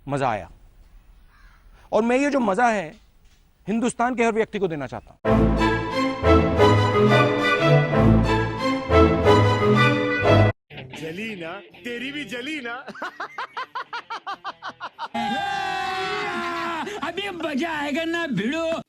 मजा आया। और मैं ये जो मजा है हिंदुस्तान के हर व्यक्ति को देना चाहता हूं। जली ना, तेरी भी जली ना। अभी मजा आएगा ना भिड़ो।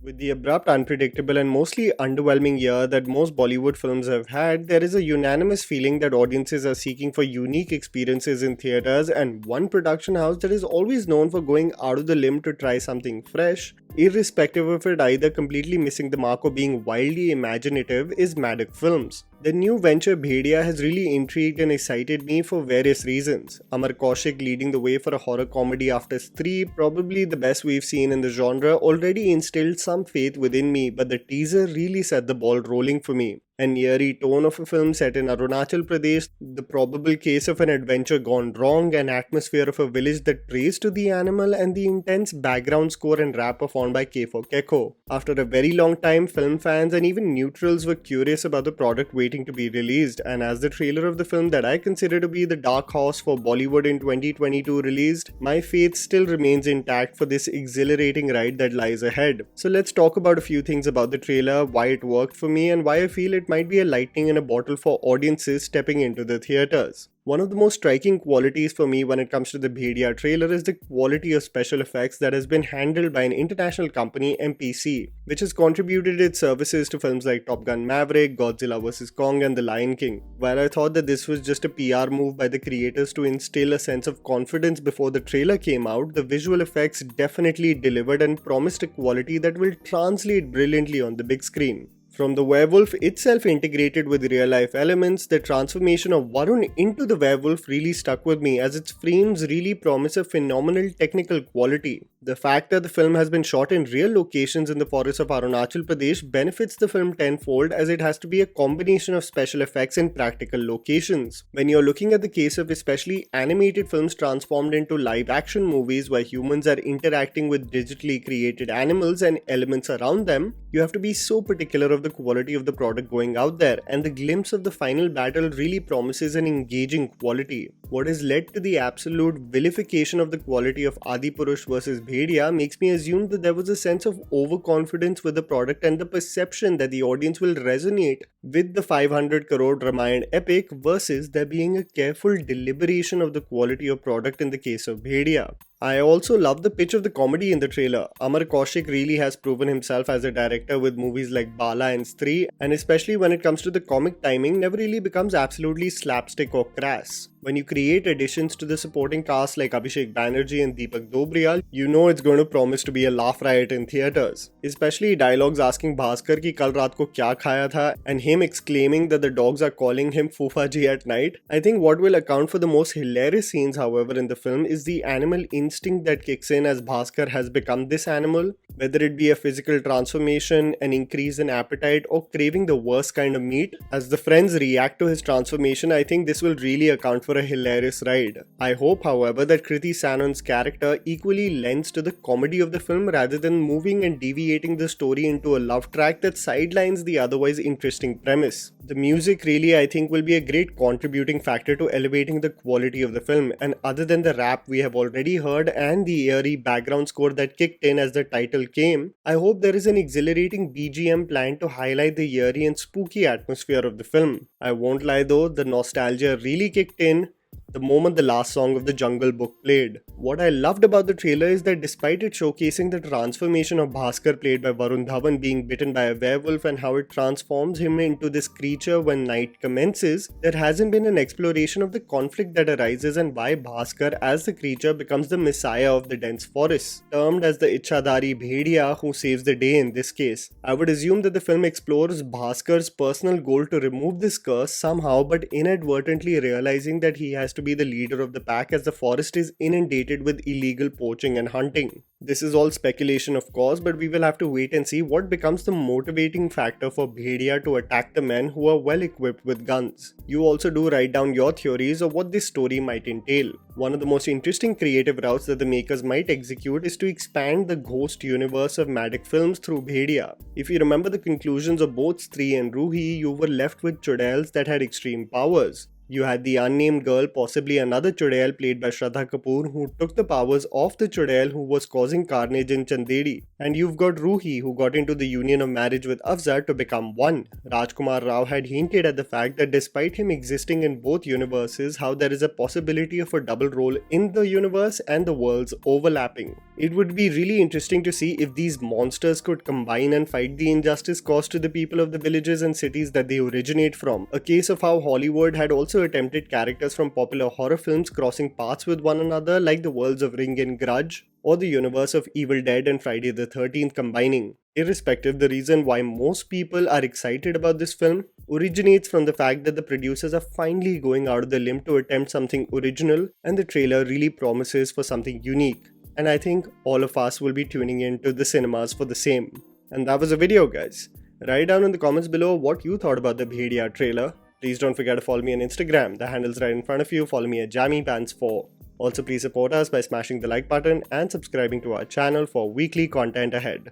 With the abrupt, unpredictable, and mostly underwhelming year that most Bollywood films have had, there is a unanimous feeling that audiences are seeking for unique experiences in theatres, and one production house that is always known for going out of the limb to try something fresh, irrespective of it either completely missing the mark or being wildly imaginative, is Maddox Films. The new venture Bhediya has really intrigued and excited me for various reasons. Amar Kaushik leading the way for a horror comedy after Stree, probably the best we've seen in the genre, already instilled some faith within me, but the teaser really set the ball rolling for me. An eerie tone of a film set in Arunachal Pradesh, the probable case of an adventure gone wrong, an atmosphere of a village that prays to the animal, and the intense background score and rap performed by K4 Kekko. After a very long time, film fans and even neutrals were curious about the product waiting to be released, and as the trailer of the film that I consider to be the dark horse for Bollywood in 2022 released, my faith still remains intact for this exhilarating ride that lies ahead. So let's talk about a few things about the trailer, why it worked for me, and why I feel it might be a lightning in a bottle for audiences stepping into the theatres. One of the most striking qualities for me when it comes to the Bhediya trailer is the quality of special effects that has been handled by an international company, MPC, which has contributed its services to films like Top Gun Maverick, Godzilla vs. Kong, and The Lion King. While I thought that this was just a PR move by the creators to instill a sense of confidence before the trailer came out, the visual effects definitely delivered and promised a quality that will translate brilliantly on the big screen. From the werewolf itself integrated with real-life elements, the transformation of Varun into the werewolf really stuck with me as its frames really promise a phenomenal technical quality. The fact that the film has been shot in real locations in the forests of Arunachal Pradesh benefits the film tenfold as it has to be a combination of special effects and practical locations. When you're looking at the case of especially animated films transformed into live-action movies where humans are interacting with digitally created animals and elements around them, you have to be so particular of the quality of the product going out there, and the glimpse of the final battle really promises an engaging quality. What has led to the absolute vilification of the quality of Adipurush vs. Bhediya makes me assume that there was a sense of overconfidence with the product and the perception that the audience will resonate with the 500 crore Ramayana epic versus there being a careful deliberation of the quality of product in the case of Bhediya. I also love the pitch of the comedy in the trailer. Amar Kaushik really has proven himself as a director with movies like Bala and Stree, and especially when it comes to the comic timing, never really becomes absolutely slapstick or crass. When you create additions to the supporting cast like Abhishek Banerjee and Deepak Dobriyal, you know it's going to promise to be a laugh riot in theatres. Especially dialogues asking Bhaskar ki kal raat ko kya khaya tha and him exclaiming that the dogs are calling him Fufaji at night. I think what will account for the most hilarious scenes, however, in the film is the animal instinct that kicks in as Bhaskar has become this animal, whether it be a physical transformation, an increase in appetite, or craving the worst kind of meat. As the friends react to his transformation, I think this will really account for a hilarious ride. I hope, however, that Kriti Sanon's character equally lends to the comedy of the film rather than moving and deviating the story into a love track that sidelines the otherwise interesting premise. The music really, I think, will be a great contributing factor to elevating the quality of the film, and other than the rap we have already heard and the eerie background score that kicked in as the title came, I hope there is an exhilarating BGM planned to highlight the eerie and spooky atmosphere of the film. I won't lie though, the nostalgia really kicked in the moment the last song of the Jungle Book played. What I loved about the trailer is that despite it showcasing the transformation of Bhaskar played by Varun Dhawan being bitten by a werewolf and how it transforms him into this creature when night commences, there hasn't been an exploration of the conflict that arises and why Bhaskar as the creature becomes the messiah of the dense forest, termed as the Ichhadari Bhediya who saves the day in this case. I would assume that the film explores Bhaskar's personal goal to remove this curse somehow, but inadvertently realizing that he has to be the leader of the pack as the forest is inundated with illegal poaching and hunting. This is all speculation of course, but we will have to wait and see what becomes the motivating factor for Bhediya to attack the men who are well equipped with guns. You also do write down your theories of what this story might entail. One of the most interesting creative routes that the makers might execute is to expand the ghost universe of Matic films through Bhediya. If you remember the conclusions of both Stree and Ruhi, you were left with Chudails that had extreme powers. You had the unnamed girl, possibly another Chudail played by Shraddha Kapoor, who took the powers of the Chudail who was causing carnage in Chanderi. And you've got Ruhi, who got into the union of marriage with Afzal to become one. Rajkumar Rao had hinted at the fact that despite him existing in both universes, how there is a possibility of a double role in the universe and the worlds overlapping. It would be really interesting to see if these monsters could combine and fight the injustice caused to the people of the villages and cities that they originate from. A case of how Hollywood had also attempted characters from popular horror films crossing paths with one another, like the worlds of Ring and Grudge, or the universe of Evil Dead and Friday the 13th combining. Irrespective, the reason why most people are excited about this film originates from the fact that the producers are finally going out of the limb to attempt something original, and the trailer really promises for something unique. And I think all of us will be tuning into the cinemas for the same. And that was the video, guys. Write down in the comments below what you thought about the Bhediya trailer. Please don't forget to follow me on Instagram. The handle's right in front of you. Follow me at JammyPants4. Also, please support us by smashing the like button and subscribing to our channel for weekly content ahead.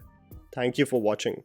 Thank you for watching.